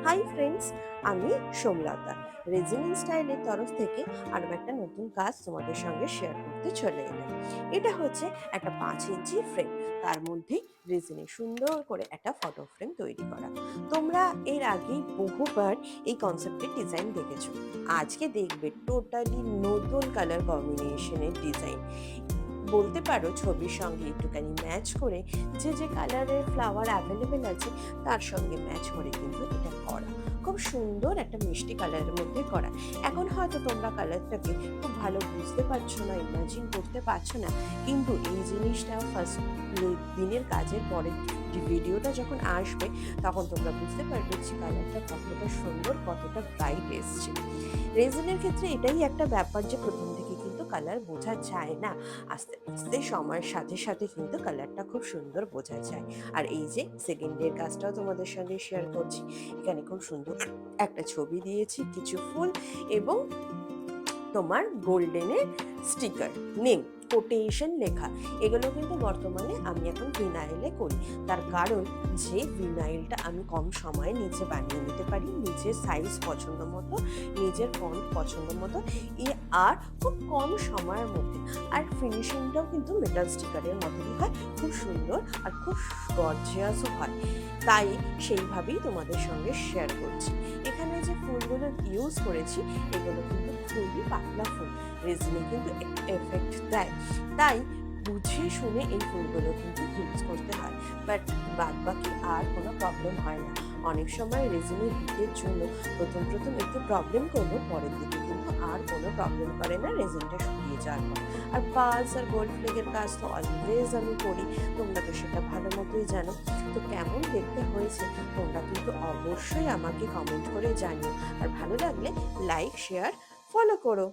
Hi friends, আমি Somlata. Regiment স্টাইলের তরফ থেকে আরো একটা নতুন কাজ তোমাদের সঙ্গে শেয়ার করতে চলে এলাম। এটা হচ্ছে একটা 5 ইঞ্চি ফ্রেম, তার মধ্যে রেজিনে সুন্দর করে একটা ফটো ফ্রেম তৈরি করা। তোমরা এর আগেই বহুবার এই কনসেপ্টের ডিজাইন দেখেছো। আজকে দেখবে টোটালি নতুন কালার কম্বিনেশনের ডিজাইন। বলতে পারো ছবির সঙ্গে একটুখানি ম্যাচ করে যে কালারের ফ্লাওয়ার অ্যাভেলেবেল আছে তার সঙ্গে ম্যাচ করে কিন্তু এটা করা। খুব সুন্দর একটা মিষ্টি কালারের মধ্যে করা। এখন হয়তো তোমরা কালারটাকে খুব ভালো বুঝতে পারছো না, ইমাজিন করতে পারছো না, কিন্তু এই জিনিসটা ফার্স্ট দিনের কাজের পরে যে ভিডিওটা যখন আসবে তখন তোমরা বুঝতে পারবে যে কালারটা কতটা সুন্দর, কতটা ব্রাইট এসছে। রেজিনের ক্ষেত্রে এটাই একটা ব্যাপার যে প্রথম থেকে কিন্তু কালার বোঝা যায় না, আস্তে আস্তে সময়ের সাথে সাথে কিন্তু কালারটা খুব সুন্দর বোঝা যায়। আর এই যে সেকেন্ডের কাজটাও তোমাদের সঙ্গে শেয়ার করছি। এখানে খুব সুন্দর একটা ছবি দিয়েছি, কিছু ফুল এবং তোমার গোল্ডেনের স্টিকার, নেম, কোটেশন লেখা। এগুলো কিন্তু বর্তমানে আমি এখন ভিনাইলে করি, তার কারণ যে ভিনাইলটা আমি কম সময়ে নিচে বানিয়ে নিতে পারি, নিজের সাইজ পছন্দ মতো, নিজের ফন্ট পছন্দ মতো, আর খুব কম সময়ের মধ্যে। আর ফিনিশিংটাও কিন্তু মেটাল স্টিকারের মতনই হয়, খুব সুন্দর আর খুব গর্জিয়াসও হয়। তাই সেইভাবেই তোমাদের সঙ্গে শেয়ার করছি। এখানে যে ফুলগুলো ইউজ করেছি এগুলো কিন্তু খুবই পাতলা ফুল, রেজিনে কিন্তু এফেক্ট দেয়, তাই বুঝে শুনে এই ফুলগুলো কিন্তু ইউজ করতে হয়। বাট বাদ বাকি আর কোনো প্রবলেম হয় না। অনেক সময় রেজিনের হিটের জন্য প্রথম প্রথম একটু প্রবলেম করলেও পরের দিকে কিন্তু আর কোনো প্রবলেম করে না রেজিনটা শুকিয়ে যাওয়ার পর। আর পার্লস আর গোল্ড ফ্লেগের কাজ তো অলওয়েজ আমি করি, তোমরা তো সেটা ভালো মতোই জানো। তো কেমন দেখতে হয়েছে তোমরা কিন্তু অবশ্যই আমাকে কমেন্ট করে জানিও, আর ভালো লাগলে লাইক, শেয়ার, ফলো করো।